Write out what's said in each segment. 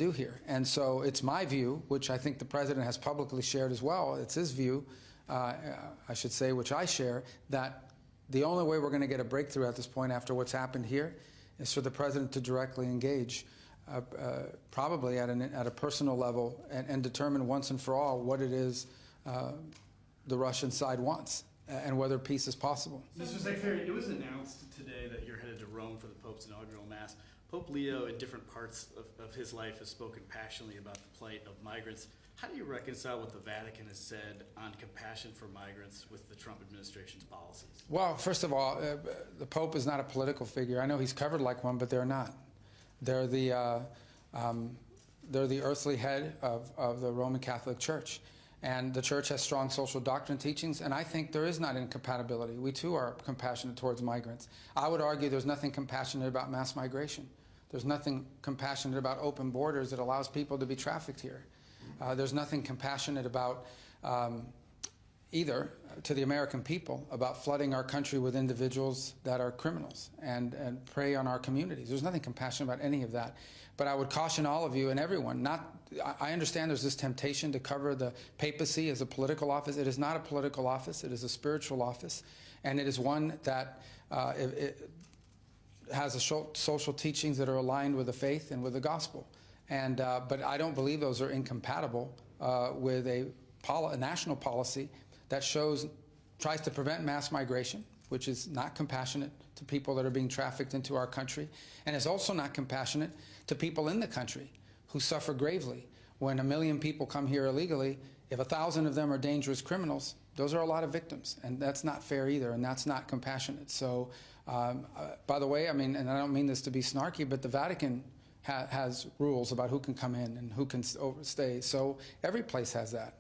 do here. And so it's my view, which I think the president has publicly shared as well, it's his view, I should say, which I share, that the only way we're going to get a breakthrough at this point after what's happened here is for the president to directly engage, probably at a personal level, and determine once and for all what it is the Russian side wants and whether peace is possible. Mr. Secretary, it was announced today that you're headed to Rome for the Pope's inaugural Mass. Pope Leo, in different parts of his life, has spoken passionately about the plight of migrants. How do you reconcile what the Vatican has said on compassion for migrants with the Trump administration's policies? Well, first of all, the Pope is not a political figure. I know he's covered like one, but they're not. They're the earthly head of the Roman Catholic Church. And the Church has strong social doctrine teachings, and I think there is not incompatibility. We too are compassionate towards migrants. I would argue there's nothing compassionate about mass migration. There's nothing compassionate about open borders that allows people to be trafficked here. There's nothing compassionate about either to the American people about flooding our country with individuals that are criminals and prey on our communities. There's nothing compassionate about any of that. But I would caution all of you and everyone, I understand there's this temptation to cover the papacy as a political office. It is not a political office. It is a spiritual office. And it is one that it has a social teachings that are aligned with the faith and with the gospel. And, but I don't believe those are incompatible with a national policy that tries to prevent mass migration, which is not compassionate to people that are being trafficked into our country, and is also not compassionate to people in the country who suffer gravely. When 1 million people come here illegally, if 1,000 of them are dangerous criminals, those are a lot of victims, and that's not fair either, and that's not compassionate. So, by the way, I mean, and I don't mean this to be snarky, but the Vatican has rules about who can come in and who can stay. So every place has that.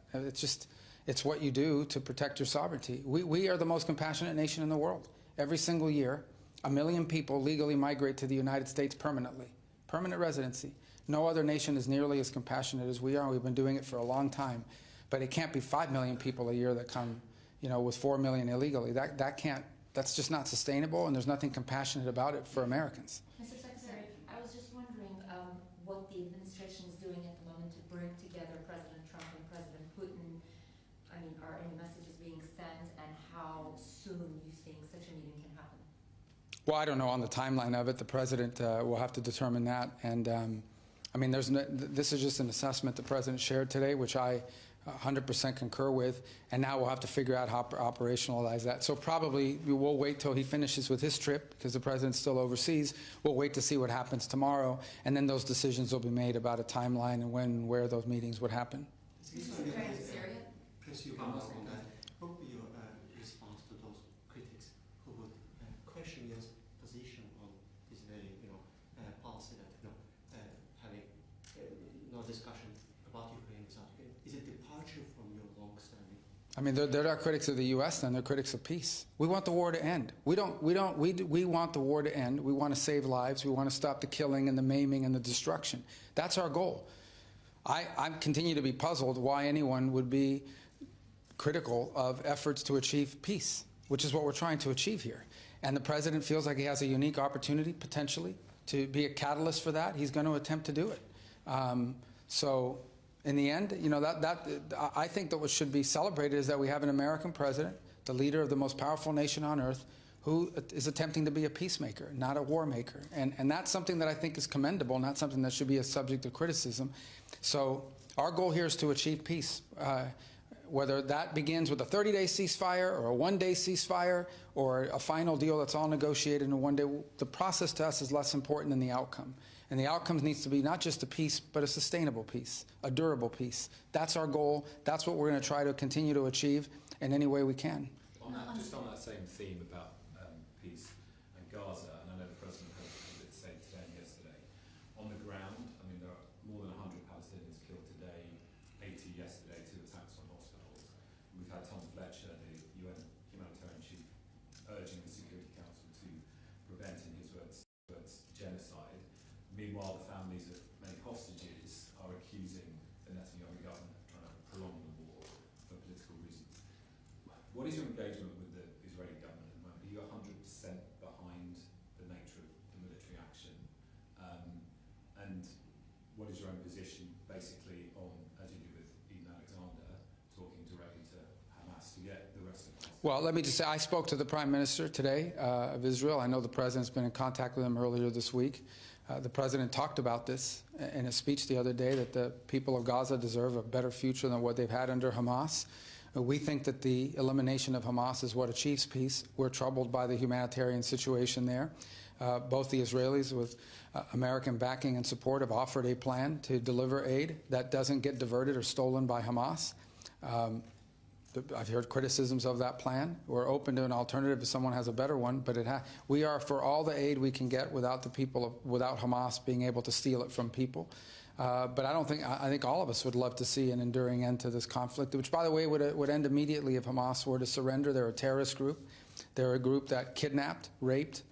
It's what you do to protect your sovereignty. We are the most compassionate nation in the world. Every single year, 1 million people legally migrate to the United States permanently. Permanent residency. No other nation is nearly as compassionate as we are. We've been doing it for a long time. But it can't be 5 million people a year that come, with 4 million illegally. That's just not sustainable, and there's nothing compassionate about it for Americans. Mr. Secretary, I was just wondering what the administration is doing at the moment to bring together President Trump and President Putin. I mean, are any messages being sent, and how soon you think such a meeting can happen? Well, I don't know on the timeline of it. The president will have to determine that. And I mean, this is just an assessment the president shared today, which I 100% concur with. And now we'll have to figure out how to operationalize that. So probably we'll wait till he finishes with his trip, because the president's still overseas. We'll wait to see what happens tomorrow, and then those decisions will be made about a timeline and when and where those meetings would happen. Press you on that. What would be your response to those critics who would question your position on this very, policy that, having no discussion about Ukraine is a departure from your long-standing? I mean, they're not critics of the U.S. then. They're critics of peace. We want the war to end. We want the war to end. We want to save lives. We want to stop the killing and the maiming and the destruction. That's our goal. I continue to be puzzled why anyone would be critical of efforts to achieve peace, which is what we're trying to achieve here. And the president feels like he has a unique opportunity, potentially, to be a catalyst for that. He's going to attempt to do it. So in the end, I think that what should be celebrated is that we have an American president, the leader of the most powerful nation on earth, who is attempting to be a peacemaker, not a war maker. And that's something that I think is commendable, not something that should be a subject of criticism. So our goal here is to achieve peace. Whether that begins with a 30-day ceasefire or a one-day ceasefire or a final deal that's all negotiated in one day, the process to us is less important than the outcome. And the outcome needs to be not just a peace, but a sustainable peace, a durable peace. That's our goal. That's what we're going to try to continue to achieve in any way we can. Just on that same theme about peace and Gaza, and I know the President had the same today and yesterday. On the ground, I mean, there are more than 100 Palestinians killed today, 80 yesterday, 2 attacks on hospitals. We've had Tom Fletcher, the UN humanitarian chief, urging the Security Council to prevent, in his words, genocide. Meanwhile, the families of many hostages are accusing the Netanyahu government of trying to prolong the war for political reasons. What is your engagement with the Israeli government at the moment? Are you 100% behind the nature of the military action? And what is your own position position basically on, as you do with Ian Alexander, talking directly to Hamas to get the rest of us? Well, let me just say, I spoke to the Prime Minister today of Israel. I know the President's been in contact with him earlier this week. The President talked about this in a speech the other day, that the people of Gaza deserve a better future than what they've had under Hamas. We think that the elimination of Hamas is what achieves peace. We're troubled by the humanitarian situation there. Both the Israelis, with American backing and support, have offered a plan to deliver aid that doesn't get diverted or stolen by Hamas. I've heard criticisms of that plan. We're open to an alternative if someone has a better one, but we are for all the aid we can get without without Hamas being able to steal it from people. But I think all of us would love to see an enduring end to this conflict, which, by the way, would end immediately if Hamas were to surrender. They're a terrorist group. They're a group that kidnapped, raped,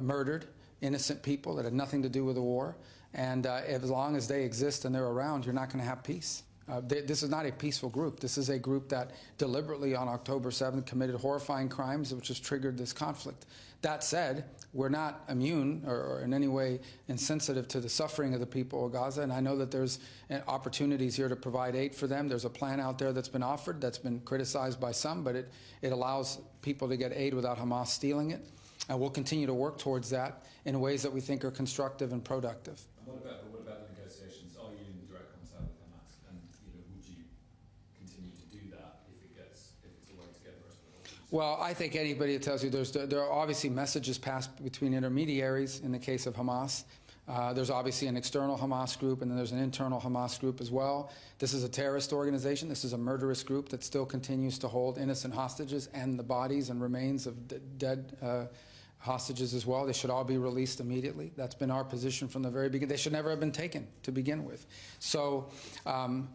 murdered innocent people that had nothing to do with the war. And as long as they exist and they're around, you're not going to have peace. This is not a peaceful group. This is a group that deliberately on October 7th committed horrifying crimes, which has triggered this conflict. That said, we're not immune or in any way insensitive to the suffering of the people of Gaza, and I know that there's opportunities here to provide aid for them. There's a plan out there that's been offered, that's been criticized by some, but it allows people to get aid without Hamas stealing it. And we'll continue to work towards that in ways that we think are constructive and productive. What about the negotiations? Are you in direct contact with Hamas? And would you continue to do that if it's a way to get the rest of the whole? Well, I think anybody that tells you there are obviously messages passed between intermediaries in the case of Hamas. There's obviously an external Hamas group, and then there's an internal Hamas group as well. This is a terrorist organization. This is a murderous group that still continues to hold innocent hostages and the bodies and remains of dead hostages as well. They should all be released immediately. That's been our position from the very beginning. They should never have been taken to begin with. So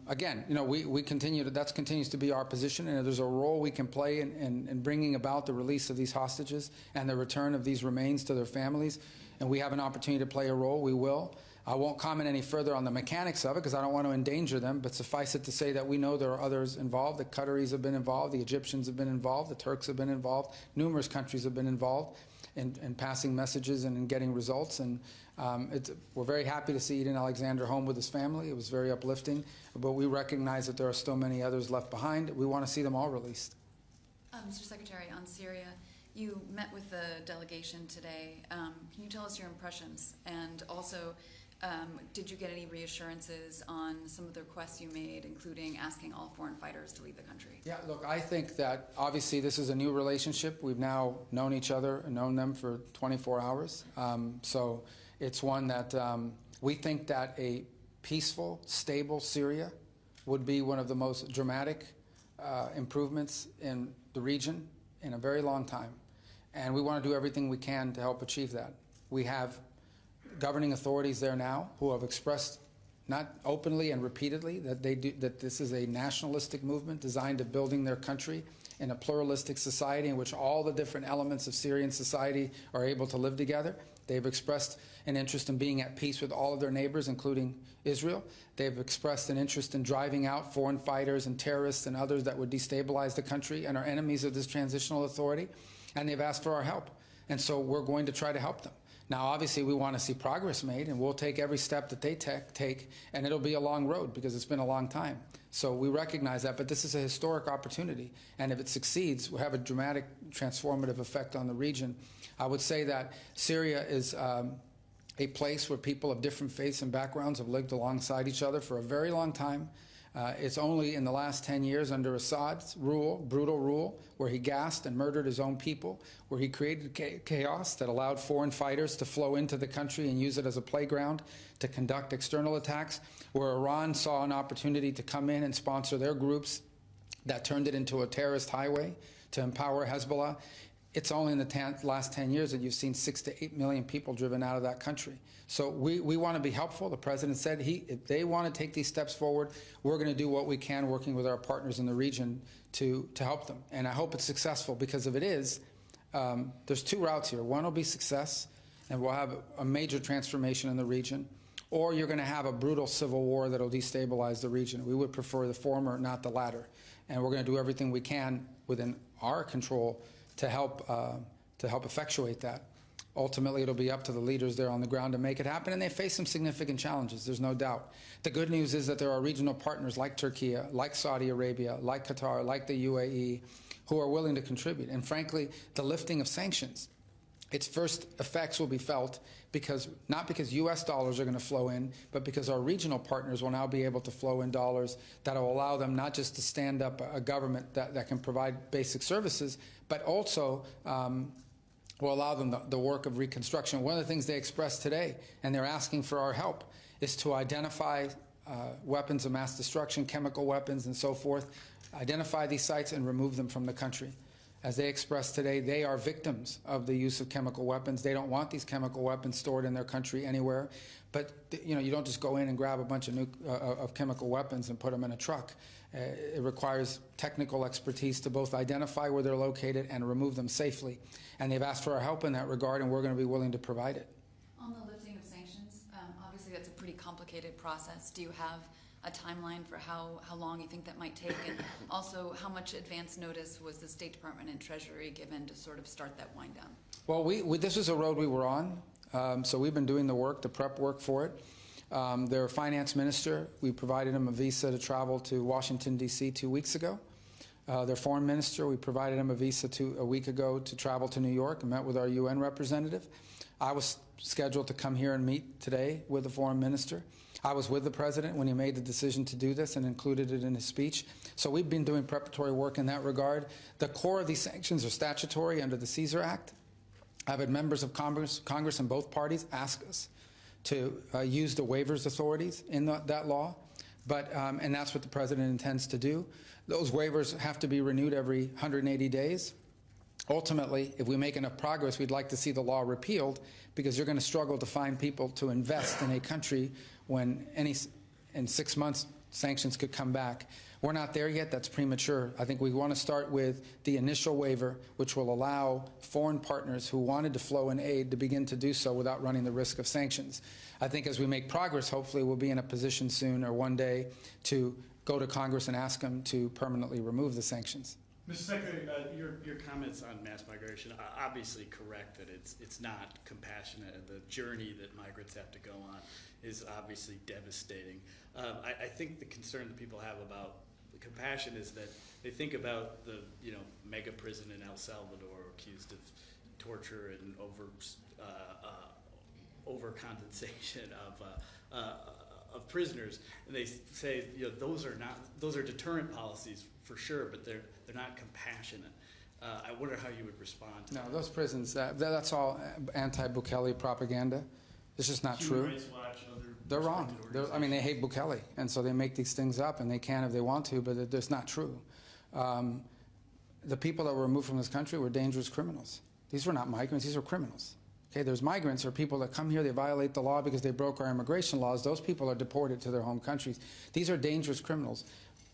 again, we continue to, that continues to be our position, and there's a role we can play in bringing about the release of these hostages and the return of these remains to their families. And we have an opportunity to play a role. We will. I won't comment any further on the mechanics of it because I don't want to endanger them, but suffice it to say that we know there are others involved. The Qataris have been involved, the Egyptians have been involved, the Turks have been involved, numerous countries have been involved in passing messages and in getting results. And we're very happy to see Ian Alexander home with his family. It was very uplifting, but we recognize that there are still many others left behind. We want to see them all released. Mr. Secretary, on Syria, you met with the delegation today. Can you tell us your impressions? And also, did you get any reassurances on some of the requests you made, including asking all foreign fighters to leave the country? Yeah, look, I think that obviously this is a new relationship. We've now known each other and known them for 24 hours. So it's one that we think that a peaceful, stable Syria would be one of the most dramatic improvements in the region in a very long time. And we want to do everything we can to help achieve that. We have governing authorities there now who have expressed, not openly and repeatedly, that this is a nationalistic movement designed to building their country in a pluralistic society in which all the different elements of Syrian society are able to live together. They've expressed an interest in being at peace with all of their neighbors, including Israel. They've expressed an interest in driving out foreign fighters and terrorists and others that would destabilize the country and are enemies of this transitional authority. And they've asked for our help. And so we're going to try to help them. Now, obviously, we want to see progress made, and we'll take every step that they take, and it'll be a long road because it's been a long time. So we recognize that, but this is a historic opportunity, and if it succeeds, we'll have a dramatic transformative effect on the region. I would say that Syria is a place where people of different faiths and backgrounds have lived alongside each other for a very long time. It's only in the last 10 years under Assad's rule, brutal rule, where he gassed and murdered his own people, where he created chaos that allowed foreign fighters to flow into the country and use it as a playground to conduct external attacks, where Iran saw an opportunity to come in and sponsor their groups that turned it into a terrorist highway to empower Hezbollah. It's only in the last 10 years that you've seen 6 to 8 million people driven out of that country. So we want to be helpful. The President said if they want to take these steps forward, we're going to do what we can working with our partners in the region to help them. And I hope it's successful, because if it is, there's two routes here. One will be success, and we'll have a major transformation in the region, or you're going to have a brutal civil war that will destabilize the region. We would prefer the former, not the latter. And we're going to do everything we can within our control to help effectuate that. Ultimately, it'll be up to the leaders there on the ground to make it happen, and they face some significant challenges, there's no doubt. The good news is that there are regional partners like Turkey, like Saudi Arabia, like Qatar, like the UAE, who are willing to contribute. And frankly, the lifting of sanctions, its first effects will be felt not because U.S. dollars are going to flow in, but because our regional partners will now be able to flow in dollars that will allow them not just to stand up a government that can provide basic services, but also will allow them the work of reconstruction. One of the things they expressed today, and they're asking for our help, is to identify weapons of mass destruction, chemical weapons, and so forth, identify these sites and remove them from the country. As they expressed today, they are victims of the use of chemical weapons. They don't want these chemical weapons stored in their country anywhere. But you know, you don't just go in and grab a bunch of chemical weapons and put them in a truck. It requires technical expertise to both identify where they're located and remove them safely. And they've asked for our help in that regard, and we're going to be willing to provide it. On the lifting of sanctions, obviously that's a pretty complicated process. Do you have a timeline for how long you think that might take? And also, how much advance notice was the State Department and Treasury given to sort of start that wind down? Well, this was a road we were on, so we've been doing the work, the prep work for it. Their finance minister, we provided him a visa to travel to Washington, D.C. 2 weeks ago. Their foreign minister, we provided him a visa a week ago to travel to New York and met with our UN representative. I was scheduled to come here and meet today with the foreign minister. I was with the president when he made the decision to do this and included it in his speech. So we've been doing preparatory work in that regard. The core of these sanctions are statutory under the Caesar Act. I've had members of Congress in both parties ask us to use the waivers authorities in that law, and that's what the president intends to do. Those waivers have to be renewed every 180 days. Ultimately, if we make enough progress, we'd like to see the law repealed, because you're going to struggle to find people to invest in a country when in 6 months sanctions could come back. We're not there yet. That's premature. I think we want to start with the initial waiver, which will allow foreign partners who wanted to flow in aid to begin to do so without running the risk of sanctions. I think as we make progress, hopefully we'll be in a position soon or one day to go to Congress and ask them to permanently remove the sanctions. Mr. Secretary, your comments on mass migration are obviously correct that it's not compassionate, and the journey that migrants have to go on is obviously devastating. I think the concern that people have about the compassion is that they think about the mega prison in El Salvador accused of torture and overcompensation of prisoners, and they say those are deterrent policies for sure, but they're not compassionate. I wonder how you would respond to that. No, those prisons, that's all anti-Bukele propaganda. It's just not true. Human Rights Watch and other They're wrong. respected I mean, they hate Bukele, and so they make these things up, and they can if they want to, but it's not true. The people that were removed from this country were dangerous criminals. These were not migrants, these were criminals. Okay, there's migrants or people that come here, they violate the law because they broke our immigration laws. Those people are deported to their home countries. These are dangerous criminals,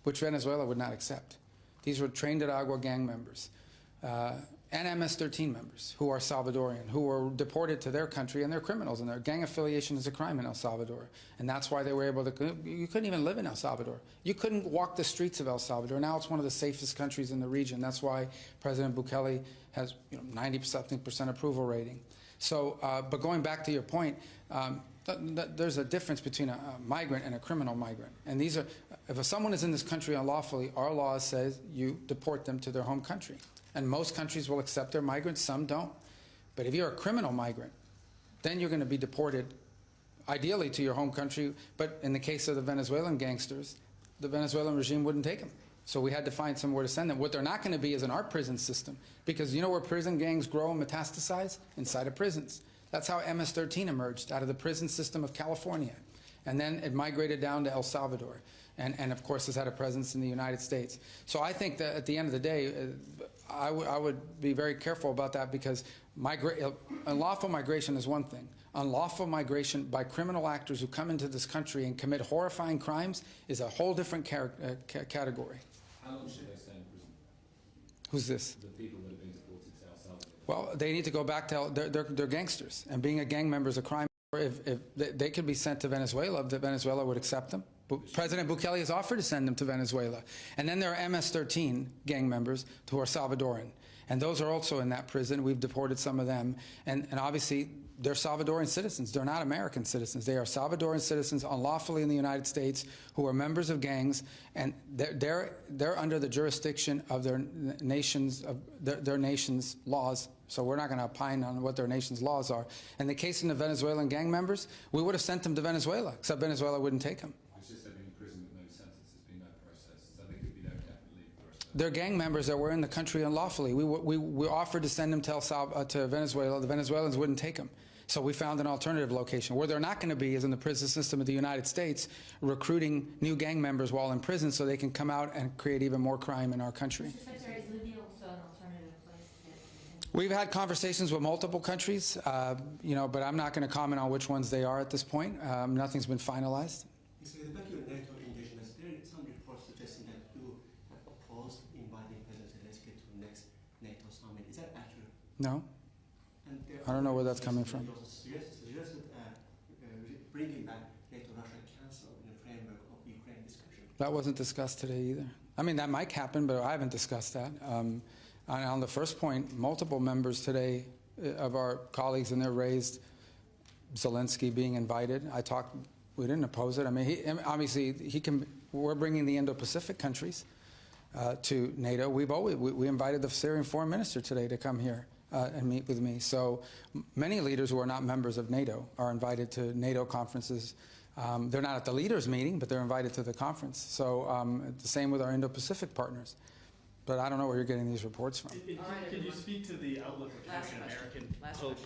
which Venezuela would not accept. These were trained at Agua gang members and MS-13 members who are Salvadorian, who were deported to their country, and they're criminals, and their gang affiliation is a crime in El Salvador. And that's why they were able to, you couldn't even live in El Salvador. You couldn't walk the streets of El Salvador. Now it's one of the safest countries in the region. That's why President Bukele has 90% approval rating. So, but going back to your point, there's a difference between a migrant and a criminal migrant. And these are, if someone is in this country unlawfully, our law says you deport them to their home country. And most countries will accept their migrants, some don't. But if you're a criminal migrant, then you're going to be deported, ideally to your home country. But in the case of the Venezuelan gangsters, the Venezuelan regime wouldn't take them. So we had to find somewhere to send them. What they're not going to be is in our prison system, because you know where prison gangs grow and metastasize? Inside of prisons. That's how MS-13 emerged, out of the prison system of California. And then it migrated down to El Salvador, and of course has had a presence in the United States. So I think that at the end of the day, I would be very careful about that, because unlawful migration is one thing. Unlawful migration by criminal actors who come into this country and commit horrifying crimes is a whole different category. How long should they stay in prison? Who's this? The people that have been deported to El Salvador. Well, they need to go back to, they're gangsters, and being a gang member is a crime. If they could be sent to Venezuela, if Venezuela would accept them, President Bukele has offered to send them to Venezuela. And then there are MS-13 gang members who are Salvadoran. And those are also in that prison. We've deported some of them. And obviously, they're Salvadoran citizens. They're not American citizens. They are Salvadoran citizens unlawfully in the United States who are members of gangs, and they're under the jurisdiction of their nation's laws. So we're not going to opine on what their nation's laws are. In the case of the Venezuelan gang members, we would have sent them to Venezuela, except Venezuela wouldn't take them. It's just they've been in prison with no sentence. There's been no process, so they could be there indefinitely for the rest of their life. They're gang members that were in the country unlawfully. We offered to send them to Venezuela. The Venezuelans wouldn't take them. So we found an alternative location. Where they're not going to be is in the prison system of the United States, recruiting new gang members while in prison so they can come out and create even more crime in our country. Mr. Secretary, is Libya also an alternative place? We've had conversations with multiple countries, but I'm not going to comment on which ones they are at this point. Nothing's been finalized. Back to your NATO engagements, there are some reports suggesting that you opposed inviting President Zelensky to the next NATO summit. Is that accurate? No. I don't know where that's coming from. You also suggested bringing back NATO-Russia Council in the framework of Ukraine discussion. That wasn't discussed today either. I mean, that might happen, but I haven't discussed that. On the first point, multiple members today of our colleagues in there raised Zelensky being invited. We didn't oppose it. I mean, obviously, we're bringing the Indo-Pacific countries to NATO. We invited the Syrian foreign minister today to come here and meet with me. So many leaders who are not members of NATO are invited to NATO conferences. They're not at the leaders' meeting, but they're invited to the conference. So the same with our Indo-Pacific partners. But I don't know where you're getting these reports from. Can you speak to the outlook of having an American Pope,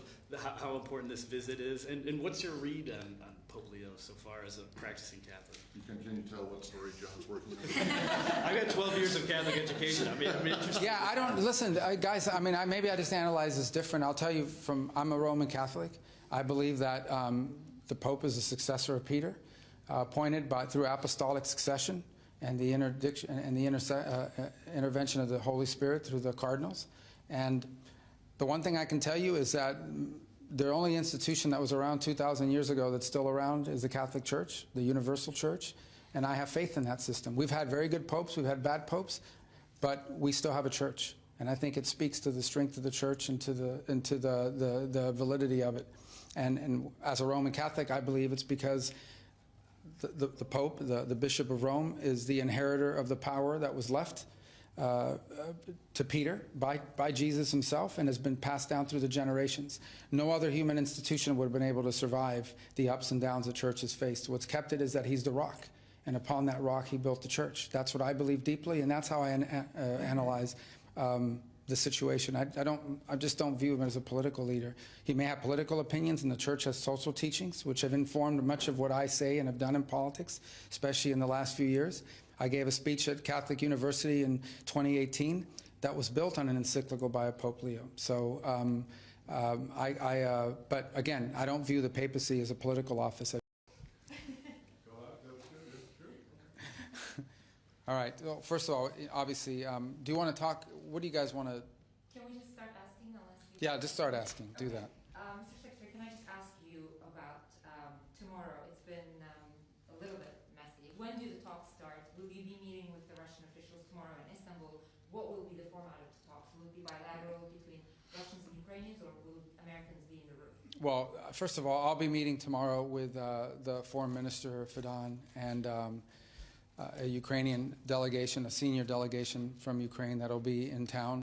how important this visit is, and what's your read on Pope Leo so far as a practicing Catholic? Can you tell what story John's working on? I've got 12 years of Catholic education. I'm interested. Yeah, I don't, listen, guys, I mean, maybe I just analyze this different. I'll tell you I'm a Roman Catholic. I believe that the Pope is the successor of Peter, appointed through apostolic succession and the intervention of the Holy Spirit through the cardinals. And the one thing I can tell you is that the only institution that was around 2,000 years ago that's still around is the Catholic Church, the universal church, and I have faith in that system. We've had very good popes, we've had bad popes, but we still have a church, and I think it speaks to the strength of the church and to the validity of it. And as a Roman Catholic, I believe it's because the Pope, the Bishop of Rome, is the inheritor of the power that was left to Peter by Jesus himself and has been passed down through the generations. No other human institution would have been able to survive the ups and downs the church has faced. What's kept it is that he's the rock, and upon that rock he built the church. That's what I believe deeply, and that's how I analyze the situation. I just don't view him as a political leader. He may have political opinions, and the church has social teachings, which have informed much of what I say and have done in politics, especially in the last few years. I gave a speech at Catholic University in 2018 that was built on an encyclical by Pope Leo. So, but again, I don't view the papacy as a political office. All right. Well, first of all, obviously, do you want to talk? What do you guys want to? Can we just start asking? Yeah, just start asking. Do that. Mr. Secretary, can I just ask you about tomorrow? It's been a little bit messy. When do the talks start? Will you be meeting with the Russian officials tomorrow in Istanbul? What will be the format of the talks? Will it be bilateral between Russians and Ukrainians, or will Americans be in the room? Well, first of all, I'll be meeting tomorrow with the Foreign Minister Fidan and a Ukrainian delegation, a senior delegation from Ukraine that'll be in town.